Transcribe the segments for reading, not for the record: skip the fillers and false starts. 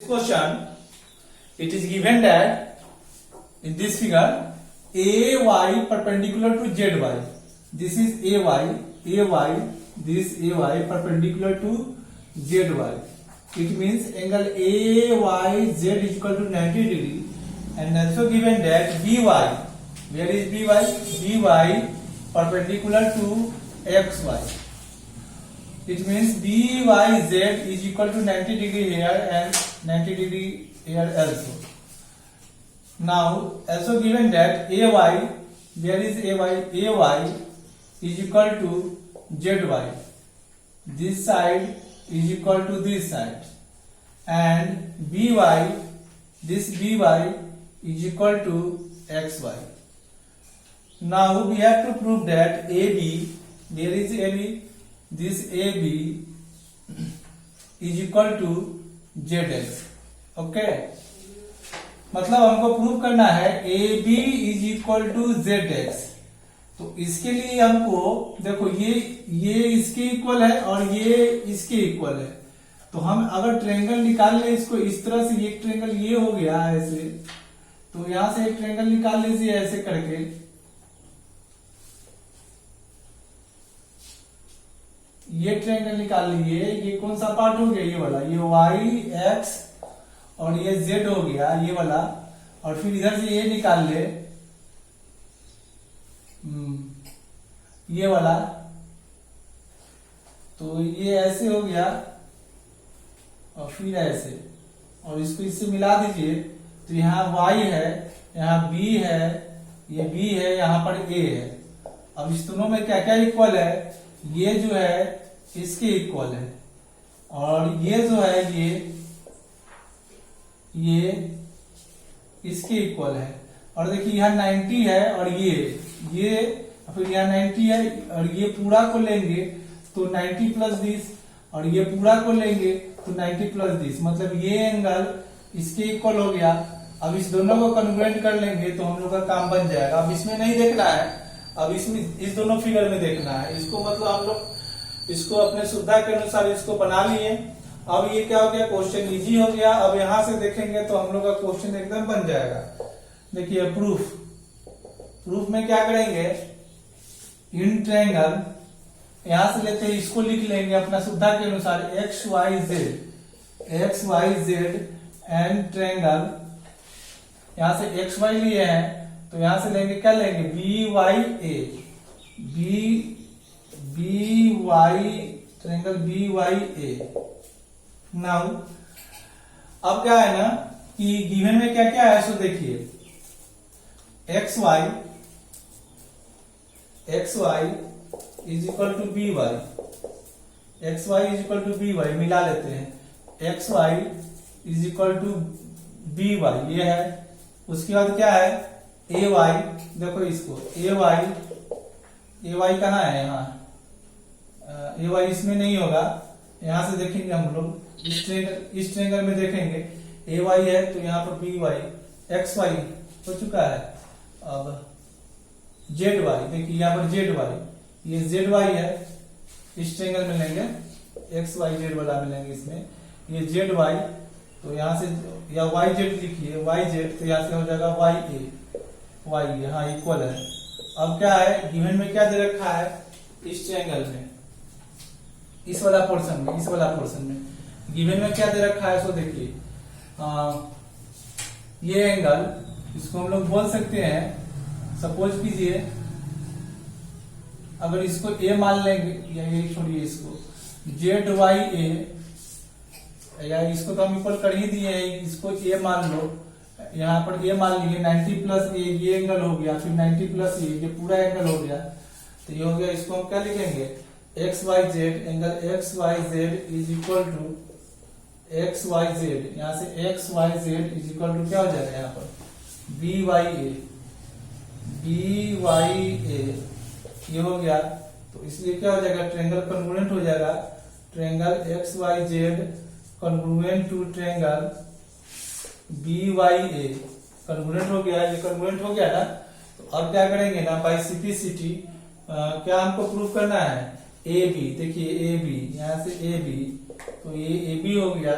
Question, it is given that in this figure AY perpendicular to ZY. This is AY, this AY perpendicular to ZY. It means angle AYZ is equal to 90 degree, and also given that BY, where is BY? BY perpendicular to XY. It means BYZ is equal to 90 degree here and 90 degree here also. Now also given that AY, where is AY? AY is equal to ZY. This side is equal to this side, and BY, this BY is equal to XY. Now we have to prove that AB, where is AB? This AB is equal to ZX. Okay, मतलब हमको prove करना है AB is equal to ZX. तो इसके लिए हमको देखो ये इसके इक्वल है और ये इसके इक्वल है. तो हम अगर ट्रायंगल निकाल ले इसको इस तरह से, एक ट्रायंगल ये हो गया ऐसे, तो यहां से एक ट्रायंगल निकाल लीजिए ऐसे करके. ये ट्रायंगल निकाल लीजिए. ये कौन सा पार्ट हो गया? ये वाला, ये y x और ये z हो गया ये वाला. और फिर इधर से ये निकाल ले, ये वाला. तो ये ऐसे हो गया और फिर ऐसे, और इसको इससे मिला दीजिए. तो यहाँ y है, यहाँ b है, ये b है, यहाँ पर a है. अब इस दोनों में क्या क्या इक्वल है? ये जो है इसके इक्वल है, और ये जो है ये इसके इक्वल है. और देखिए यहाँ 90 है और ये फिर यहाँ 90 है, और ये पूरा को लेंगे तो 90 प्लस दिस, और ये पूरा को लेंगे तो 90 प्लस दिस. मतलब ये एंगल इसके इक्वल हो गया. अब इस दोनों को कन्वर्ट कर लेंगे तो हम लोग का काम बन जाएगा. अब इसमें नहीं देखना है, अब इसमें इस दोनों फिगर में देखना है. इसको मतलब हम लोग इसको अपने सुविधा के अनुसार इसको बना लिए. अब ये क्या हो गया? क्वेश्चन इजी हो गया. अब यहां से देखेंगे तो हम लोग का क्वेश्चन एकदम बन जाएगा. देखिए प्रूफ में क्या करेंगे? इन ट्रायंगल यहां से लेते हैं, इसको लिख लेंगे अपना सुविधा के अनुसार X Y Z and triangle. यहां से एक्स वाई लिए हैं तो यहां से लेंगे, क्या लेंगे? B Y triangle B Y A. Now अब क्या है ना कि गिवन में क्या क्या है, सो देखिए X Y is equal to B Y. X Y is equal to B Y मिला लेते हैं. X Y is equal to B Y ये है. उसके बाद क्या है? A Y. देखो इसको ए वाई कहाँ है? यहाँ ए वाई इसमें नहीं होगा. यहां से देखेंगे हम लोग इस ट्रायंगल में देखेंगे ए वाई है, तो यहाँ पर बी वाई. एक्स वाई हो चुका है. अब जेड वाई, देखिए यहाँ पर जेड वाई, ये जेड वाई है. इस ट्रायंगल में लेंगे एक्स वाई जेड वाला में लेंगे. इसमें ये जेड वाई, तो यहाँ से या वाई जेड लिखिए, वाई जेड, तो यहाँ से हो जाएगा वाई ए. वाई यहाँ इक्वल है. अब क्या है गिवन में क्या दे रखा है? इस ट्रायंगल में, इस वाला पोर्शन में गिवन में क्या दे रखा है? सो देखिए ये एंगल, इसको हम लोग बोल सकते हैं, सपोज कीजिए अगर इसको ए मान लेंगे, या ये छोड़िए, इसको जेड वाई ए, या इसको तो हम इक्वल कर ही दिए हैं, इसको ए मान लो. यहाँ पर ए मान लीजिए, 90 प्लस ए ये एंगल हो गया, फिर 90 प्लस ये पूरा एंगल हो गया. तो ये हो गया. इसको हम क्या लिखेंगे? X Y Z, angle X Y Z is equal to X Y Z. यहाँ से X Y Z is equal to क्या हो जाएगा? यहाँ पर बी वाई ए ये हो गया. तो इसलिए क्या हो जाएगा? ट्रायंगल कन्ग्रुएंट हो जाएगा. Triangle X Y Z congruent to triangle B Y A congruent हो गया. ये कन्ग्रुएंट हो गया ना. तो अब क्या करेंगे ना, बाय सिंप्लिसिटी क्या हमको प्रूफ करना है? A B. देखिए ए बी, यहां से ए बी, तो ये ए बी हो गया,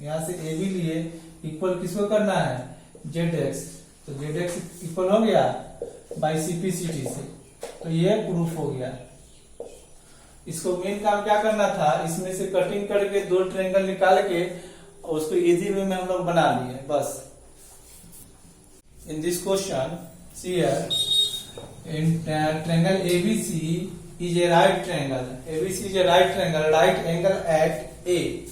यहाँ से ए बी लिए इक्वल किसको करना है जेड एक्स, तो जेड एक्स इक्वल हो गया बाई सीपीसीटी से, तो ये प्रूफ हो गया। इसको मेन काम क्या करना था, इसमें से कटिंग करके दो ट्रायंगल निकाल के उसको इजी वे में हम लोग बना लिए बस। In this question see here in triangle ABC is a right triangle. ABC is a right triangle, right angle at A.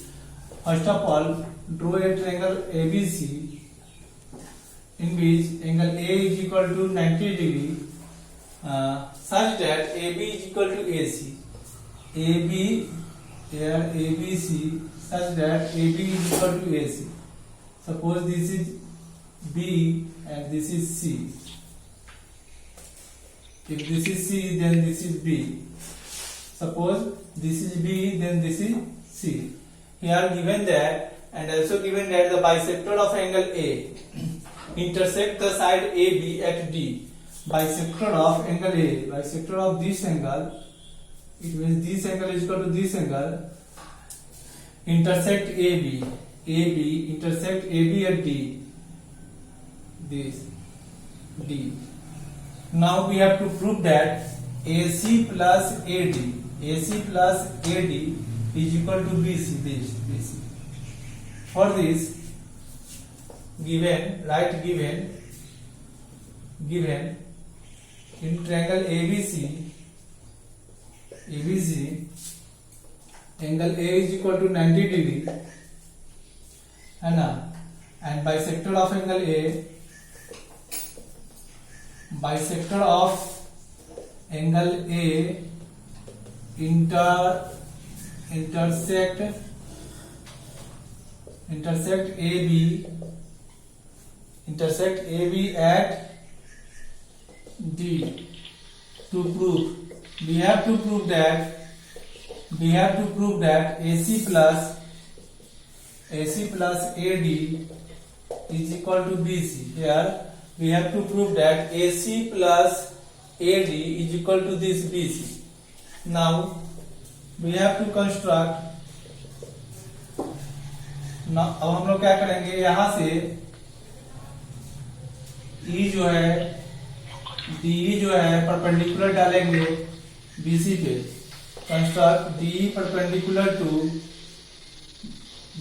First of all, draw a triangle ABC in which angle A is equal to 90 degree, such that AB is equal to AC. AB here ABC such that AB is equal to AC. Suppose this is B and this is C. If this is C, then this is B. Suppose this is B, then this is C. Here given that, and also given that the bisector of angle A intersect the side AB at D. Bisector of angle A, bisector of this angle, it means this angle is equal to this angle, intersect AB. AB intersect AB at D. This D. Now we have to prove that AC plus AD, AC plus AD is equal to BC. BC. For this, given in triangle ABC, angle A is equal to 90 degree, है ना, and bisector of angle A, bisector of angle A intersect AB at D. To prove, we have to prove that AC plus AD is equal to BC. Here we have to prove that AC plus AD is equal to this BC. Now we have to construct. now अब हम लोग क्या करेंगे, यहां से E जो है DE जो है परपेंडिकुलर डालेंगे BC पे, construct DE perpendicular to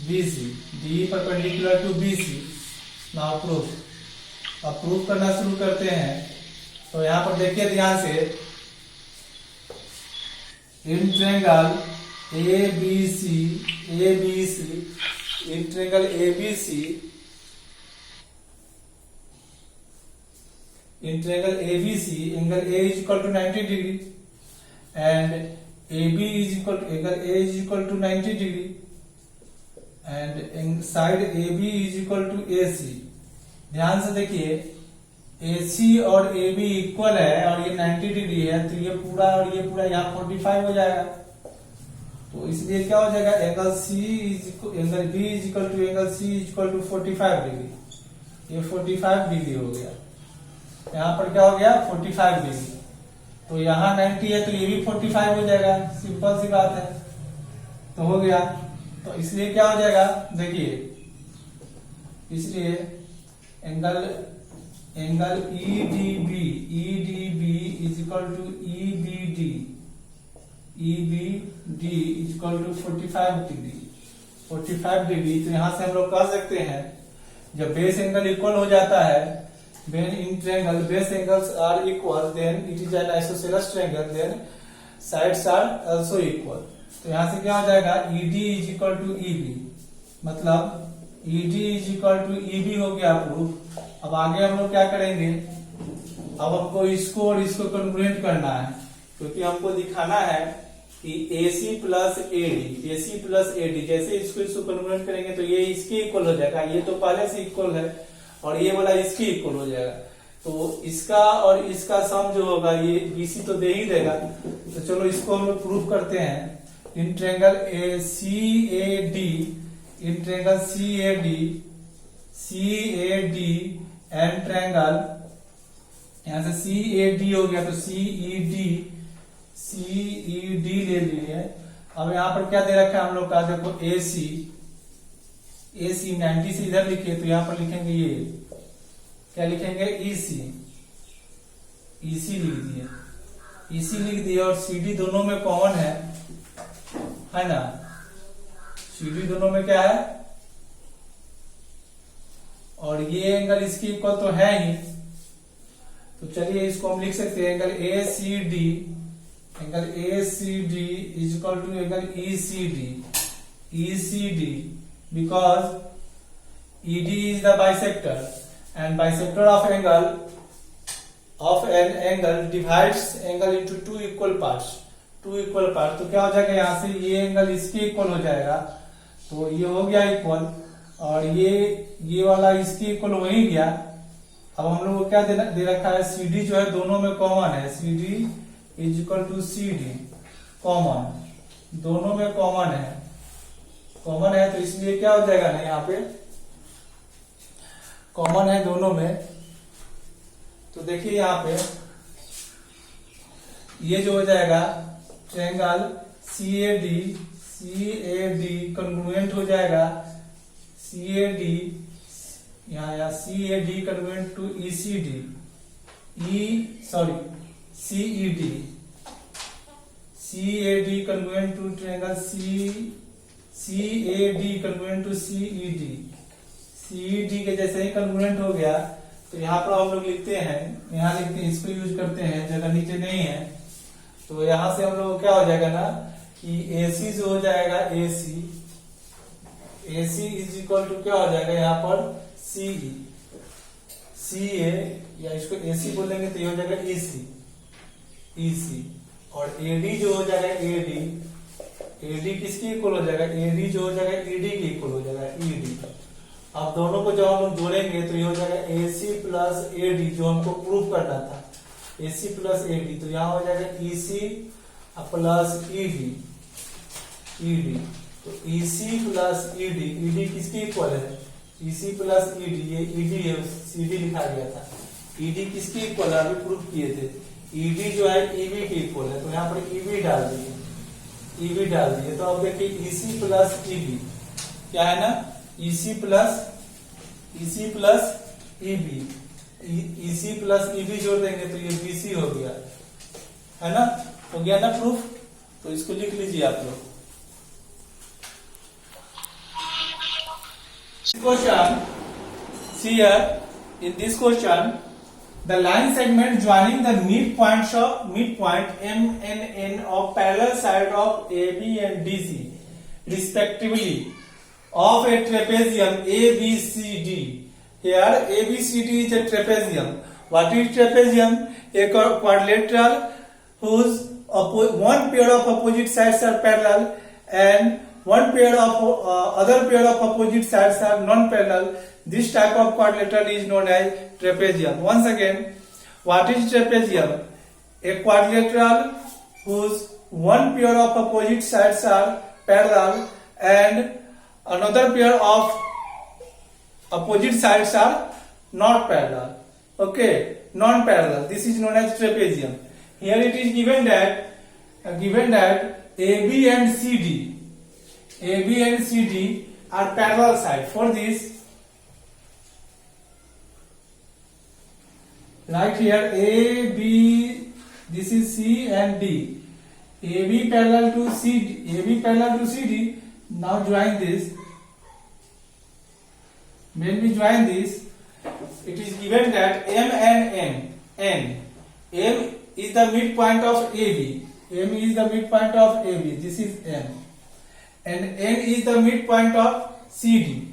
BC, DE perpendicular to BC. Now proof. अब प्रूफ करना शुरू करते हैं. तो यहां पर देखिए ध्यान से, in triangle ABC in triangle ABC angle A is equal to 90 degree and AB is equal to angle A is equal to 90 degree and side AB is equal to AC. ध्यान से देखिए, AC और AB equal है और ये 90 degree है, तो ये पूरा और ये पूरा यहाँ 45 हो जाएगा. तो इसलिए क्या हो जाएगा, angle B is equal to angle C is equal to 45 degree. ये 45 डिग्री हो गया. यहाँ पर क्या हो गया 45 डिग्री. तो यहाँ 90 है तो ये भी 45 हो जाएगा. सिंपल सी बात है. तो हो गया. तो इसलिए क्या हो जाएगा, देखिए, इसलिए angle EDB is equal to EBD is equal to 45 degree. 45 degree. तो यहां से हम लोग कह सकते हैं, जब बेस एंगल इक्वल हो जाता है, when in triangle base angles are equal, then it is an isosceles triangle, then sides are also equal. तो यहां से क्या हो जाएगा, ED is equal to EB, मतलब ED is equal to EB हो गया प्रूफ. अब आगे हम लोग क्या करेंगे, अब हमको इसको और इसको कन्वर्ट करना है, क्योंकि हमको दिखाना है कि AC प्लस AD जैसे इसको कन्वर्ट करेंगे तो ये इसके इक्वल हो जाएगा. ये तो पहले से इक्वल है और ये वाला इसके इक्वल हो जाएगा. तो इसका और इसका सम जो होगा ये BC तो दे ही देगा. तो चलो इसको हम लोग प्रूफ करते हैं. In triangle CAD and triangle, यहां से CAD हो गया तो CED ले लिए. अब यहां पर क्या दे रखा है हम लोग का, देखो AC AC 90 से इधर लिखे तो यहाँ पर लिखेंगे ये क्या लिखेंगे EC लिख दिए, EC लिख दिए और CD दोनों में कॉमन है ना, CD दोनों में क्या है, और ये एंगल इसके इक्वल तो है ही, तो चलिए इसको हम लिख सकते हैं angle ACD is equal to angle ECD because ED is the bisector and bisector of an angle divides angle into two equal parts, तो क्या हो जाएगा यहाँ से ये एंगल इसके इक्वल हो जाएगा, तो ये हो गया इक्वल और ये वाला इसके इक्वल हो ही गया। अब हम लोग को क्या दे रखा है, CD जो है दोनों में कॉमन है, CD is equal to CD common, दोनों में कॉमन है तो इसलिए क्या हो जाएगा ना, यहाँ पे कॉमन है दोनों में, तो देखिए यहाँ पे ये जो हो जाएगा ट्रायंगल CAD कन्ग्रुएंट हो जाएगा CAD यहाँ CAD convert to CED convert to triangle CAD convert to CED के जैसे ही कन्वर्ट हो गया तो यहाँ पर हम लोग लिखते हैं, इसको यूज करते हैं, जगह नीचे नहीं है, तो यहाँ से हम लोग क्या हो जाएगा ना कि AC जो हो जाएगा AC इज इक्वल टू क्या हो जाएगा यहाँ पर CA या इसको AC बोलेंगे तो ये हो जाएगा EC और AD जो हो जाएगा AD किसके इक्वल हो जाएगा, AD जो हो जाएगा ED के इक्वल हो जाएगा ED। अब दोनों को जब हम लोग जोड़ेंगे तो ये हो जाएगा AC प्लस AD जो हमको प्रूव करना था, AC प्लस AD, तो यहाँ हो जाएगा EC प्लस ED, तो EC प्लस ED किसके इक्वल है, EC प्लस ED, ये ED है CD लिखा गया था, ED किसके इक्वल है अभी प्रूफ किए थे, ED जो है EB के इक्वल है, तो यहाँ पर EB डाल दिए, तो अब देखिए EC प्लस EB क्या है ना, EC प्लस EB जोड़ देंगे तो ये BC हो गया, है ना, हो गया ना प्रूफ, तो इसको लिख लीजिए आप लोग। Question, see here in this question the line segment joining the midpoint M and N of parallel side of AB and DC respectively of a trapezium ABCD. Here ABCD is a trapezium. What is trapezium? A quadrilateral whose one pair of opposite sides are parallel and one pair of other pair of opposite sides are non-parallel. This type of quadrilateral is known as trapezium. Once again, what is trapezium? A quadrilateral whose one pair of opposite sides are parallel and another pair of opposite sides are not parallel. Okay, non-parallel. This is known as trapezium. Here it is given that AB and CD are parallel sides. For this, right here AB, this is C and D. AB parallel to CD. Now join this. When we join this, it is given that M and N. M is the midpoint of AB. This is M. And N is the midpoint of CD.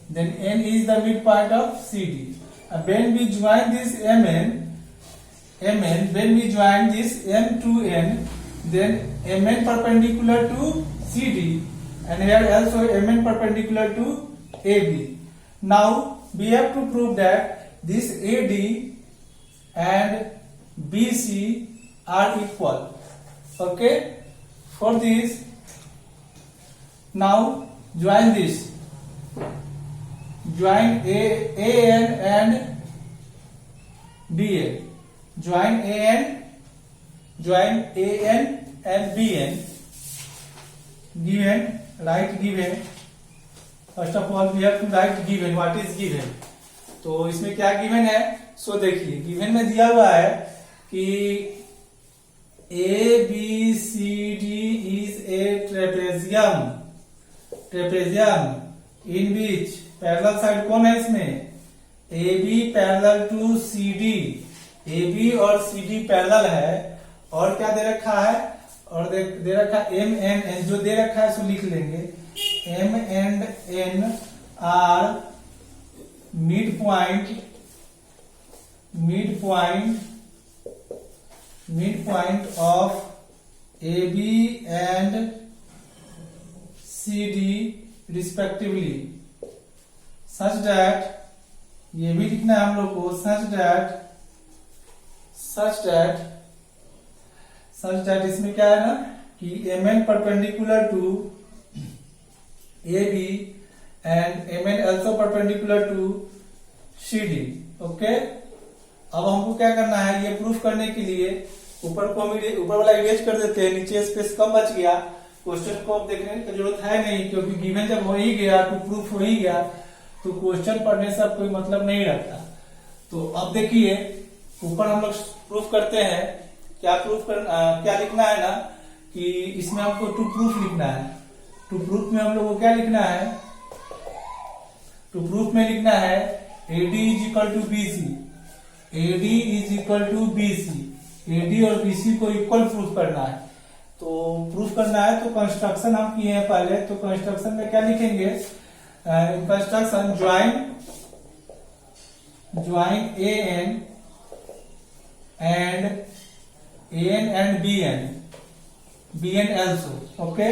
Then N is the midpoint of CD. And when we join this when we join this M to N, then MN perpendicular to CD. And here also MN perpendicular to AB. Now we have to prove that this AD and BC are equal. Okay. For this, now join this. Join AN and BN. Join AN and BN. Given. First of all we have to write given, what is given. तो इसमें क्या given है, so देखिए given में दिया हुआ है कि A B C D is a trapezium, trapezium in which parallel side कौन है इसमें, A B parallel to C D, A B और सी डी पैरेलल है, और क्या दे रखा है, और दे रखा एम एंड एन, जो दे रखा है उसको लिख लेंगे, M and N are mid point of A B and C D respectively, such that, ये भी लिखना है हम लोग को, सच दैट इसमें क्या है ना कि M N perpendicular to A B and M N also perpendicular to C D. Okay, अब हमको क्या करना है, ये प्रूफ करने के लिए ऊपर वाला इरेज कर देते हैं, नीचे स्पेस कम बच गया, क्वेश्चन को अब देखने की जरूरत है नहीं, क्योंकि गिवन जब हो ही गया तो प्रूफ हो ही गया, तो क्वेश्चन पढ़ने से अब कोई मतलब नहीं रखता। तो अब देखिए ऊपर हम लोग प्रूफ करते हैं, क्या लिखना है ना कि इसमें हमको टू प्रूफ लिखना है। टू प्रूफ में हम लोग को क्या लिखना है, टू प्रूफ में लिखना है AD is equal to BC, AD is equal to BC, AD और बीसी को इक्वल प्रूफ करना है। तो प्रूफ करना है तो कंस्ट्रक्शन हम किए हैं पहले, तो कंस्ट्रक्शन में क्या लिखेंगे, construction join A N and B N also. Okay,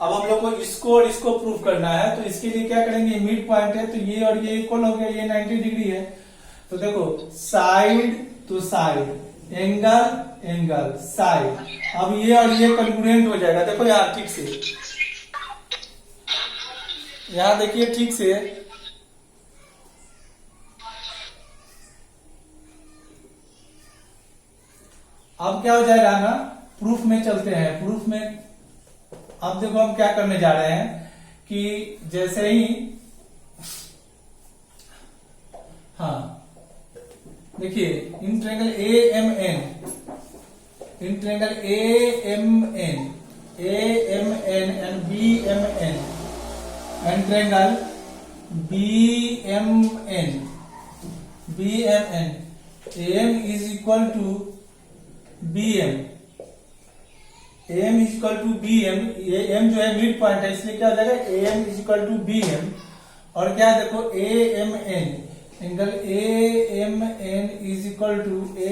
अब हम लोग को इसको और इसको प्रूफ करना है, तो इसके लिए क्या करेंगे, मिड पॉइंट है तो ये और ये इक्वल हो गया, ये 90 डिग्री है, तो देखो side to side, angle side, अब ये और ये कंग्रुएंट हो जाएगा। देखो यहाँ ठीक से, यहाँ देखिए ठीक से, अब क्या हो जाएगा ना, प्रूफ में चलते हैं। प्रूफ में अब देखो हम क्या करने जा रहे हैं कि जैसे ही, हाँ देखिए in triangle A M N and B M N and triangle B M N M is equal to B M, M is equal to B M, ये एम जो है मिड पॉइंट है इसलिए क्या हो जाएगा, M is equal to B M, और क्या देखो A M N, angle A M N is equal to B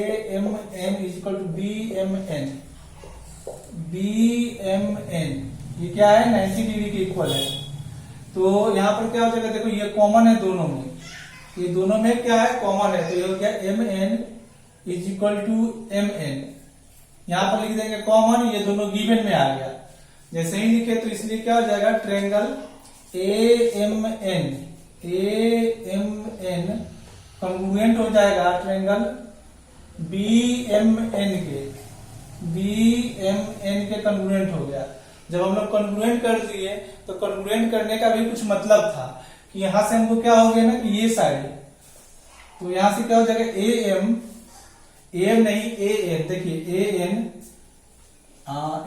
M N, ये क्या है 90 डिग्री के इक्वल है। तो यहाँ पर क्या हो जाएगा, देखो ये कॉमन है दोनों में, ये दोनों में क्या है कॉमन है, तो ये हो गया M N is equal to M N, यहाँ पर लिख देंगे कॉमन, ये दोनों गिवन में आ गया। जैसे ही लिखे तो इसलिए क्या हो जाएगा, triangle A M N congruent हो जाएगा ट्रायंगल बी एम एन के कंग्रुएंट हो गया। जब हम लोग कंग्रुएंट कर दिए तो कंग्रुएंट करने का भी कुछ मतलब था कि यहां से हमको क्या हो गया ना कि ये साइड, तो यहां से क्या हो जाएगा ए एम नहीं ए एन, देखिए ए एन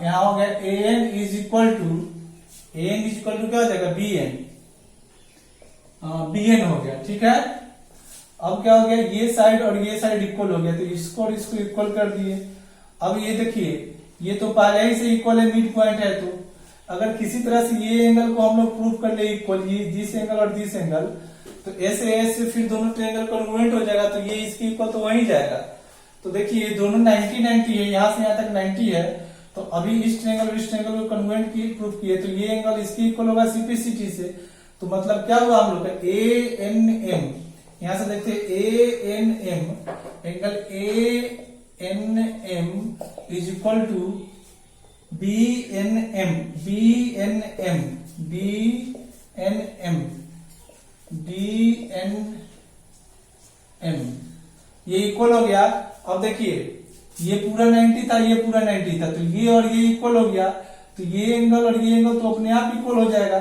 यहां हो गया A N is equal to क्या हो जाएगा बी एन हो गया, ठीक है। अब क्या हो गया, ये साइड और ये साइड इक्वल हो गया, तो इसको और इसको इक्वल कर दिए। अब ये देखिए ये तो पहले ही से इक्वल है, मिड पॉइंट है, तो अगर किसी तरह से ये एंगल को हम लोग प्रूव कर ले इक्वल, ये दिस एंगल और दिस एंगल, तो ऐसे फिर दोनों ट्रायंगल कॉन्ग्रुएंट हो जाएगा, तो ये इसके इक्वल तो वही जाएगा। तो देखिए दोनों 90 है, यहां से यहां तक 90 है, तो अभी इस ट्रायंगल और इस ट्रायंगल को कॉन्ग्रुएंट की प्रूफ किए, तो ये एंगल इसके इक्वल होगा सीपीसीटी से। तो मतलब क्या हुआ हम लोग का ए एन एम, यहां से देखते हैं A N M, angle A N M is equal to B N M, ये इक्वल हो गया। अब देखिए ये पूरा 90 था, ये पूरा 90 था, तो ये और ये इक्वल हो गया, तो ये एंगल और ये एंगल तो अपने आप इक्वल हो जाएगा।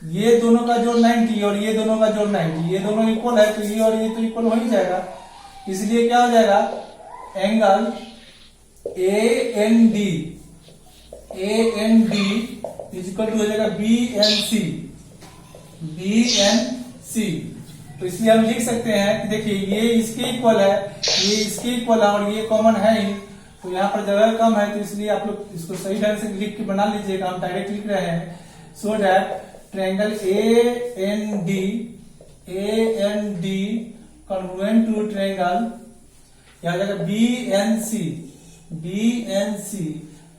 ये दोनों का जोड़ 90 और ये दोनों का जोड़ 90, ये दोनों इक्वल है तो ये और ये तो इक्वल हो ही जाएगा। इसलिए क्या हो जाएगा, एंगल AND इक्वल टू हो जाएगा BNC। तो इसलिए हम लिख सकते हैं कि देखिए ये इसके इक्वल है, ये इसके इक्वल है और ये कॉमन है ही, तो यहाँ पर जगह कम है, तो इसलिए आप लोग इसको सही ढंग से लिख के बना लीजिएगा। हम डायरेक्ट लिख रहे हैं, so that triangle AND congruent to triangle यहाँ जाएगा BNC।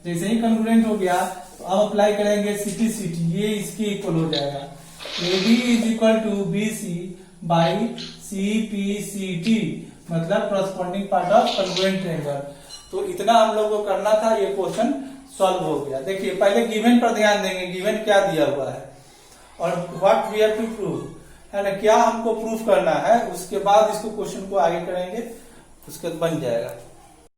जैसे ही कॉन्ग्रुएंट हो गया तो अब अप्लाई करेंगे CPCT, ये इसके इक्वल हो जाएगा। AB is equal to BC by CPCT, मतलब corresponding part of congruent triangle. तो इतना हम लोग को करना था, ये क्वेश्चन सॉल्व हो गया। देखिए पहले गिवन पर ध्यान देंगे, गिवन क्या दिया हुआ है और what we have to prove, है ना, क्या हमको प्रूफ करना है, उसके बाद इसको क्वेश्चन को आगे करेंगे, उसके बाद बन जाएगा।